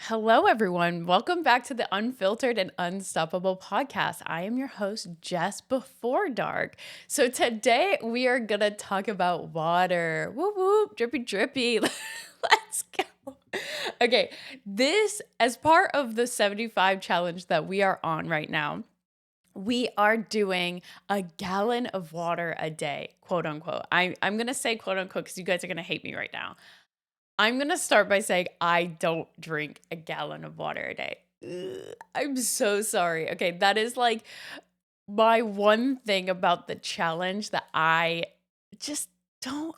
Hello, everyone. Welcome back to the Unfiltered and Unstoppable podcast. I am your host, Jess Before Dark. So today we are going to talk about water. Whoop, whoop, drippy, drippy. Let's go. Okay, this, as part of the 75 challenge that we are on right now, we are doing a gallon of water a day, quote unquote. I'm going to say quote unquote because you guys are going to hate me right now. I'm going to start by saying I don't drink a gallon of water a day. Ugh, I'm so sorry. Okay, that is like my one thing about the challenge that I just don't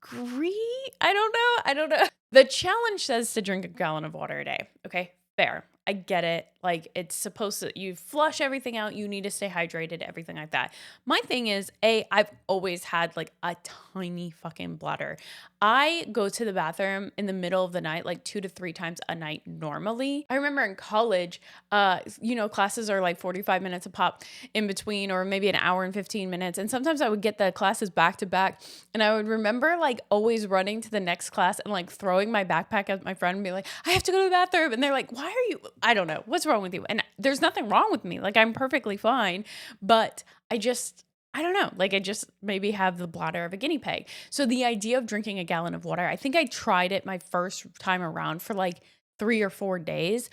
agree. I don't know. The challenge says to drink a gallon of water a day. Okay, fair. I get it. Like it's supposed to, you flush everything out, you need to stay hydrated, everything like that. My thing is, I've always had like a tiny fucking bladder. I go to the bathroom in the middle of the night, like 2 to 3 times a night normally. I remember in college, classes are like 45 minutes a pop in between, or maybe an hour and 15 minutes. And sometimes I would get the classes back to back. And I would remember like always running to the next class and like throwing my backpack at my friend and be like, I have to go to the bathroom. And they're like, why are you? I don't know. What's wrong with you? And there's nothing wrong with me. Like I'm perfectly fine. But I don't know. Like I just maybe have the bladder of a guinea pig. So the idea of drinking a gallon of water, I think I tried it my first time around for like 3 or 4 days.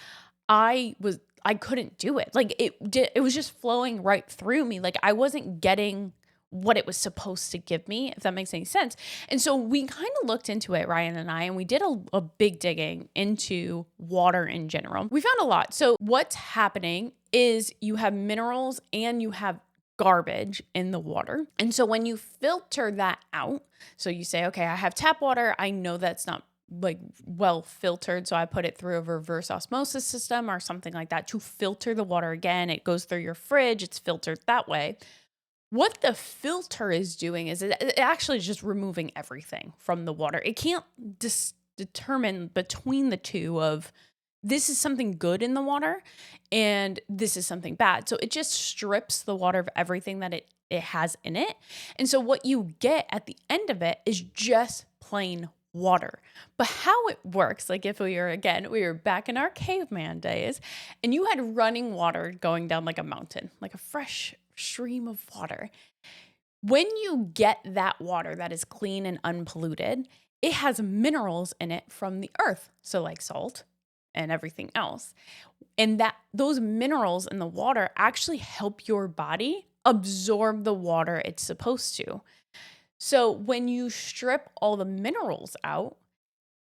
I couldn't do it. Like it was just flowing right through me. Like I wasn't getting what it was supposed to give me, if that makes any sense. And so we kind of looked into it, Ryan and I, and we did a big digging into water in general. We found a lot. So what's happening is you have minerals and you have garbage in the water. And so when you filter that out, so you say, okay, I have tap water. I know that's not like well filtered. So I put it through a reverse osmosis system or something like that to filter the water again. It goes through your fridge. It's filtered that way. What the filter is doing is it actually is just removing everything from the water. It can't determine between the two of this is something good in the water and this is something bad. So it just strips the water of everything that it has in it. And so what you get at the end of it is just plain water. But how it works, like if we were back in our caveman days and you had running water going down like a mountain, like a fresh stream of water. When you get that water that is clean and unpolluted, it has minerals in it from the earth. So like salt and everything else. And that those minerals in the water actually help your body absorb the water it's supposed to. So when you strip all the minerals out,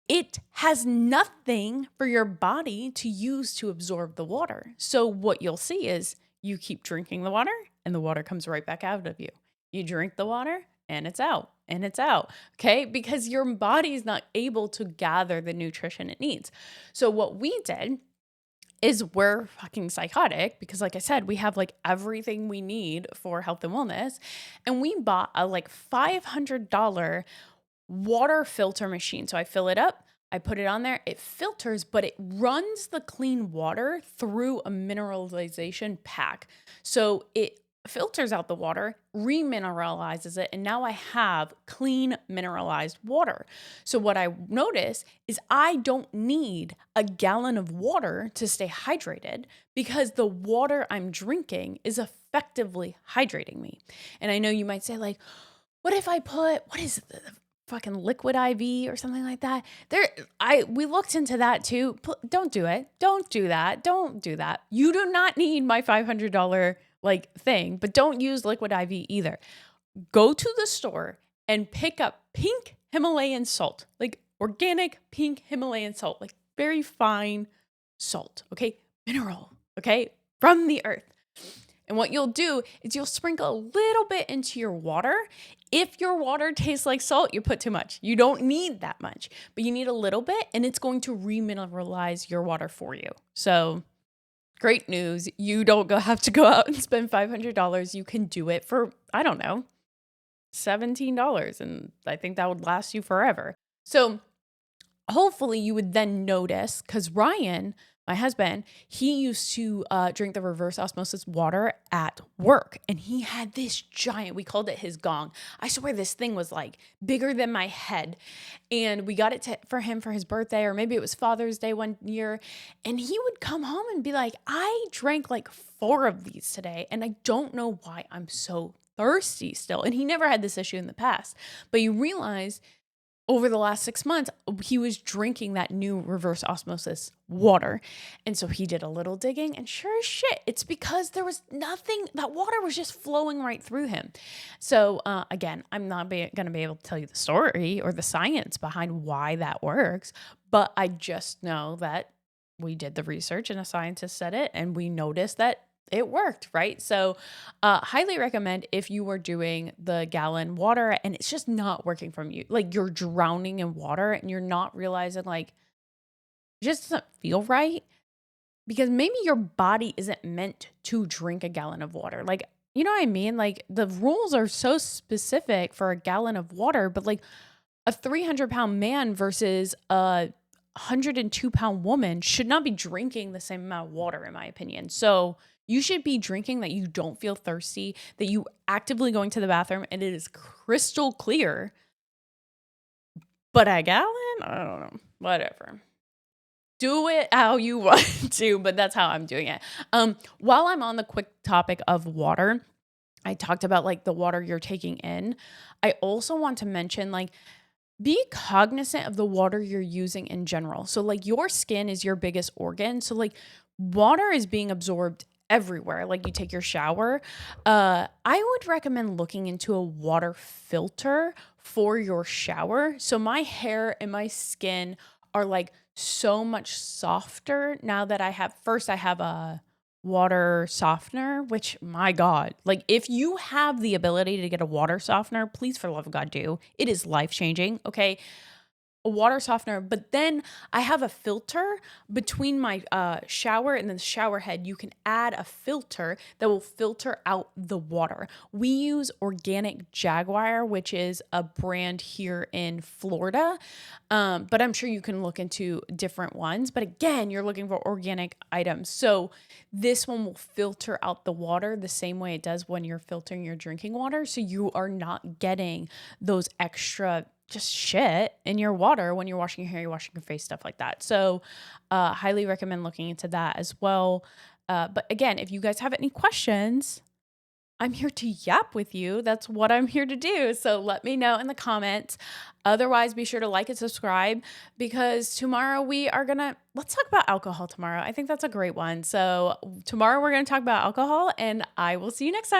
it has nothing for your body to use to absorb the water. So what you'll see is you keep drinking the water and the water comes right back out of you. You drink the water and it's out and it's out. Okay. Because your body is not able to gather the nutrition it needs. So what we did is we're fucking psychotic because like I said, we have like everything we need for health and wellness. And we bought a like $500 water filter machine. So I fill it up, I put it on there, it filters, but it runs the clean water through a mineralization pack. So it filters out the water, remineralizes it, and now I have clean mineralized water. So what I notice is I don't need a gallon of water to stay hydrated because the water I'm drinking is effectively hydrating me. And I know you might say like, what if I put, what is it, the fucking liquid IV or something like that? We looked into that too. Don't do it. Don't do that. Don't do that. You do not need my $500 like thing, but don't use liquid IV either. Go to the store and pick up pink Himalayan salt, like organic pink Himalayan salt, like very fine salt, okay? Mineral, okay? From the earth. And what you'll do is you'll sprinkle a little bit into your water. If your water tastes like salt, you put too much. You don't need that much, but you need a little bit and it's going to remineralize your water for you. So great news. You don't have to go out and spend $500. You can do it for, I don't know, $17. And I think that would last you forever. So hopefully you would then notice, because Ryan my husband, he used to drink the reverse osmosis water at work. And he had this giant, we called it his gong. I swear this thing was like bigger than my head. And we got it for him for his birthday, or maybe it was Father's Day one year. And he would come home and be like, I drank like 4 of these today. And I don't know why I'm so thirsty still. And he never had this issue in the past. But you realize over the last 6 months, he was drinking that new reverse osmosis water. And so he did a little digging, and sure as shit, it's because there was nothing, that water was just flowing right through him. So again, I'm not going to be able to tell you the story or the science behind why that works, but I just know that we did the research and a scientist said it, and we noticed that it worked, right? So highly recommend if you were doing the gallon water and it's just not working from you. Like you're drowning in water and you're not realizing like it just doesn't feel right because maybe your body isn't meant to drink a gallon of water. Like, you know what I mean? Like the rules are so specific for a gallon of water, but like a 300-pound man versus a 102-pound woman should not be drinking the same amount of water, in my opinion. So you should be drinking that you don't feel thirsty, that you actively going to the bathroom and it is crystal clear. But a gallon? I don't know. Whatever. Do it how you want to, but that's how I'm doing it. While I'm on the quick topic of water, I talked about like the water you're taking in. I also want to mention like be cognizant of the water you're using in general. So like your skin is your biggest organ. So like water is being absorbed everywhere. Like you take your shower. I would recommend looking into a water filter for your shower. So my hair and my skin are like so much softer now that I have a water softener, which my God, like if you have the ability to get a water softener, please for the love of God do. It is life-changing, okay? A water softener, but then I have a filter between my shower and then the shower head. You can add a filter that will filter out the water. We use Organic Jaguar, which is a brand here in Florida, but I'm sure you can look into different ones. But again, you're looking for organic items. So this one will filter out the water the same way it does when you're filtering your drinking water. So you are not getting those extra just shit in your water when you're washing your hair, you're washing your face, stuff like that. So highly recommend looking into that as well. But again, if you guys have any questions, I'm here to yap with you. That's what I'm here to do. So let me know in the comments. Otherwise, be sure to like and subscribe because tomorrow let's talk about alcohol tomorrow. I think that's a great one. So tomorrow we're going to talk about alcohol and I will see you next time.